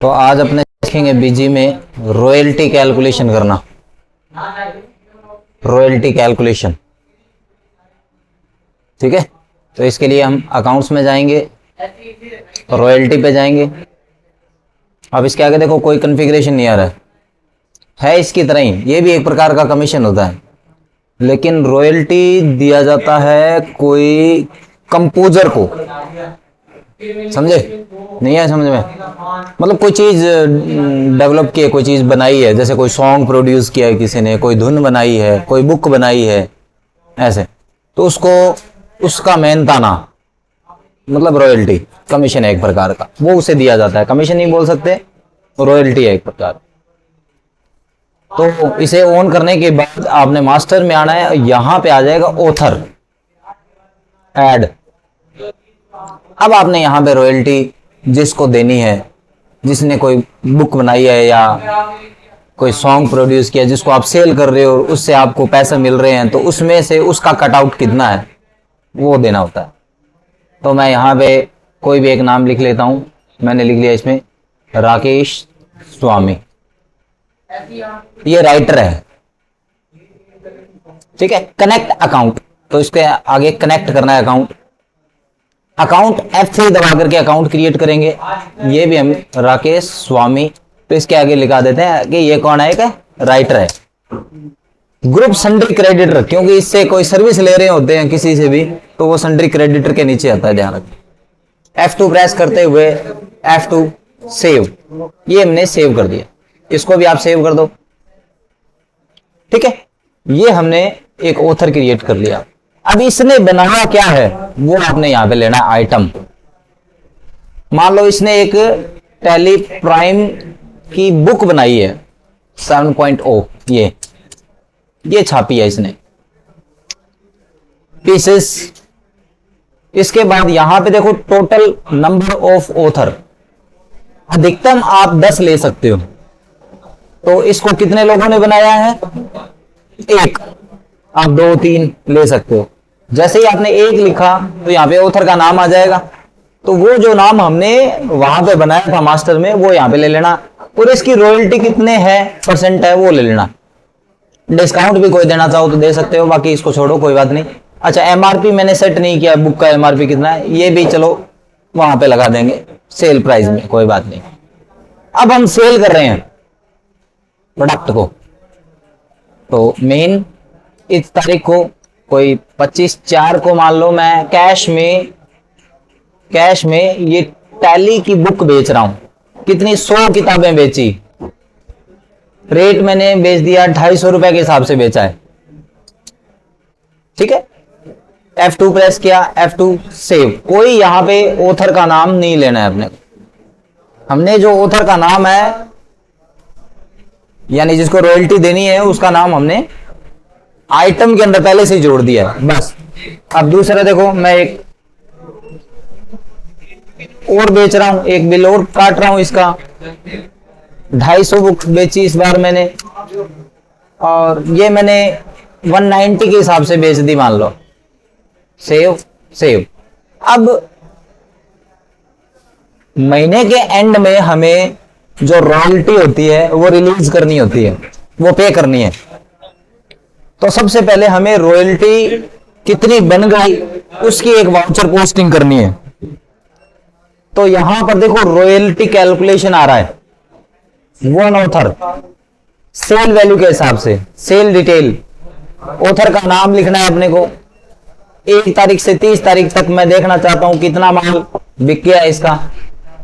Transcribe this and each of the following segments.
तो आज अपने सीखेंगे बीजी में रॉयल्टी कैलकुलेशन करना। रॉयल्टी कैलकुलेशन, ठीक है। तो इसके लिए हम अकाउंट्स में जाएंगे, रॉयल्टी पे जाएंगे। अब इसके आगे देखो कोई कॉन्फ़िगरेशन नहीं आ रहा है इसकी तरह ही ये भी एक प्रकार का कमीशन होता है, लेकिन रॉयल्टी दिया जाता है कोई कंपोजर को। समझे? नहीं है समझ में? मतलब कोई चीज डेवलप की है, कोई चीज बनाई है, जैसे कोई सॉन्ग प्रोड्यूस किया है किसी ने, कोई धुन बनाई है, कोई बुक बनाई है, ऐसे। तो उसको उसका मेहनताना मतलब रॉयल्टी, कमीशन है एक प्रकार का, वो उसे दिया जाता है। कमीशन नहीं बोल सकते, रॉयल्टी है एक प्रकार। तो इसे ऑन करने के बाद आपने मास्टर में आना है, यहां पे आ जाएगा ऑथर ऐड। अब आपने यहां पे रॉयल्टी जिसको देनी है, जिसने कोई बुक बनाई है या कोई सॉन्ग प्रोड्यूस किया, जिसको आप सेल कर रहे हो, उससे आपको पैसे मिल रहे हैं, तो उसमें से उसका कटआउट कितना है वो देना होता है। तो मैं यहाँ पे कोई भी एक नाम लिख लेता हूं। मैंने लिख लिया इसमें राकेश स्वामी, ये राइटर है, ठीक है। कनेक्ट अकाउंट, तो इसके आगे कनेक्ट करना है अकाउंट। अकाउंट F3 दबा करके अकाउंट क्रिएट करेंगे। ये भी हम राकेश स्वामी, तो इसके आगे लिखा देते हैं कि ये कौन है, राइटर है। ग्रुप सन्ड्री क्रेडिटर, क्योंकि इससे कोई सर्विस ले रहे होते हैं किसी से भी, तो वो सन्ड्री क्रेडिटर के नीचे आता है, ध्यान रखें। F2 प्रेस करते हुए F2 सेव, ये हमने सेव कर दिया। इसको भी आप सेव कर दो, ठीक है। ये हमने एक ऑथर क्रिएट कर लिया। अब इसने बनाया क्या है वो आपने यहां पे लेना है आइटम। मान लो इसने एक टैली प्राइम की बुक बनाई है 7.0, ये छापी है इसने पीसेस। इसके बाद यहां पे देखो टोटल नंबर ऑफ ऑथर, अधिकतम आप 10 ले सकते हो। तो इसको कितने लोगों ने बनाया है? एक। आप 2 3 ले सकते हो। जैसे ही आपने एक लिखा तो यहाँ पे ऑथर का नाम आ जाएगा, तो वो जो नाम हमने वहां पे बनाया था मास्टर में, वो यहाँ पे ले लेना। और इसकी रॉयल्टी कितने है परसेंट है वो ले लेना। डिस्काउंट भी कोई देना चाहो तो दे सकते हो, बाकी इसको छोड़ो, कोई बात नहीं। अच्छा, एमआरपी मैंने सेट नहीं किया, बुक का एमआरपी कितना है ये भी चलो वहां पे लगा देंगे सेल प्राइस में, कोई बात नहीं। अब हम सेल कर रहे हैं प्रोडक्ट को, तो मेन इस तारीख को कोई 25/4 को मान लो मैं कैश में ये टैली की बुक बेच रहा हूं। कितनी? 100 किताबें बेची। रेट मैंने बेच दिया 250 रुपए के हिसाब से बेचा है, ठीक है। F2 प्रेस किया, F2 सेव। कोई यहां पे ऑथर का नाम नहीं लेना है अपने को। हमने जो ऑथर का नाम है यानी जिसको रॉयल्टी देनी है उसका नाम हमने आइटम के अंदर पहले से ही जोड़ दिया है, बस। अब दूसरा देखो, मैं एक और बेच रहा हूं, एक बिल और काट रहा हूं इसका। 250 बुक बेची इस बार मैंने, और ये मैंने 190 के हिसाब से बेच दी मान लो। सेव। अब महीने के एंड में हमें जो रॉयल्टी होती है वो रिलीज करनी होती है, वो पे करनी है। तो सबसे पहले हमें रॉयल्टी कितनी बन गई उसकी एक वाउचर पोस्टिंग करनी है। तो यहां पर देखो रॉयल्टी कैलकुलेशन आ रहा है, 1 ऑथर सेल वैल्यू के हिसाब से, सेल डिटेल। ऑथर का नाम लिखना है अपने को। 1 तारीख से 30 तारीख तक मैं देखना चाहता हूं कितना माल बिक गया इसका।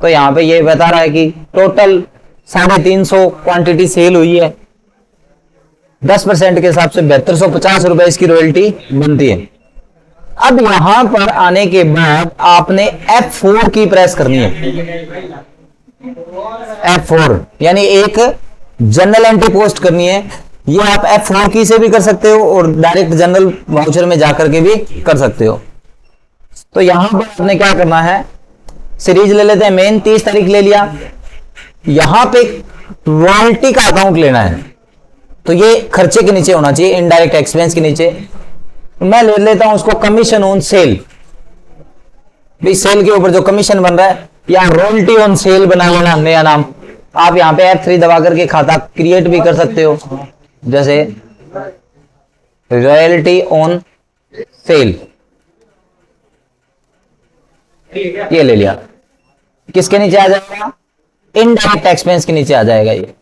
तो यहां पे ये बता रहा है कि टोटल 350 क्वांटिटी सेल हुई है। 10% के हिसाब से 7250 रुपए इसकी रॉयल्टी बनती है। अब यहां पर आने के बाद आपने F4 की प्रेस करनी है। F4 यानी एक जनरल एंट्री पोस्ट करनी है। ये आप F4 की से भी कर सकते हो और डायरेक्ट जनरल वाउचर में जाकर के भी कर सकते हो। तो यहां पर आपने क्या करना है, सीरीज ले लेते हैं। मेन 30 तारीख ले लिया। यहां पे रॉयल्टी का अकाउंट लेना है, तो ये खर्चे के नीचे होना चाहिए, इनडायरेक्ट एक्सपेंस के नीचे। मैं ले लेता हूं उसको कमीशन ऑन सेल। सेल के ऊपर जो कमीशन बन रहा है, या रॉयल्टी ऑन सेल बना लेना नया नाम। आप यहां पे F3 दबा करके खाता क्रिएट भी कर सकते हो, जैसे रॉयल्टी ऑन सेल, ये ले लिया। किसके नीचे आ जाएगा? इनडायरेक्ट एक्सपेंस के नीचे आ जाएगा, ये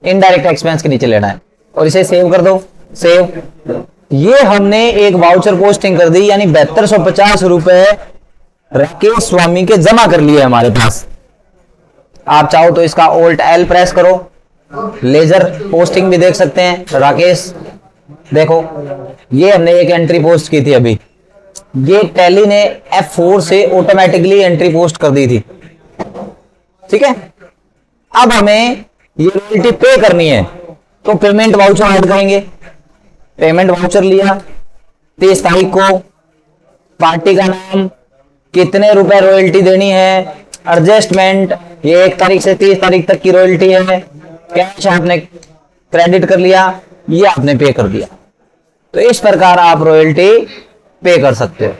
इनडायरेक्ट एक्सपेंस के नीचे लेना है और इसे सेव कर दो। सेव। ये हमने एक वाउचर पोस्टिंग कर दी, यानी 7250 रुपए राकेश स्वामी के जमा कर लिए हमारे पास। आप चाहो तो इसका Alt L प्रेस करो, लेजर पोस्टिंग भी देख सकते हैं। राकेश देखो, ये हमने एक एंट्री पोस्ट की थी अभी, ये टैली ने F4 से ऑटोमेटिकली एंट्री पोस्ट कर दी थी, ठीक है। अब हमें ये रॉयल्टी पे करनी है, तो पेमेंट वाउचर ऐड करेंगे। पेमेंट वाउचर लिया 30 तारीख को, पार्टी का नाम, कितने रुपए रॉयल्टी देनी है, एडजस्टमेंट, ये 1 तारीख से 30 तारीख तक की रॉयल्टी है, कैश आपने क्रेडिट कर लिया, ये आपने पे कर दिया। तो इस प्रकार आप रॉयल्टी पे कर सकते हो।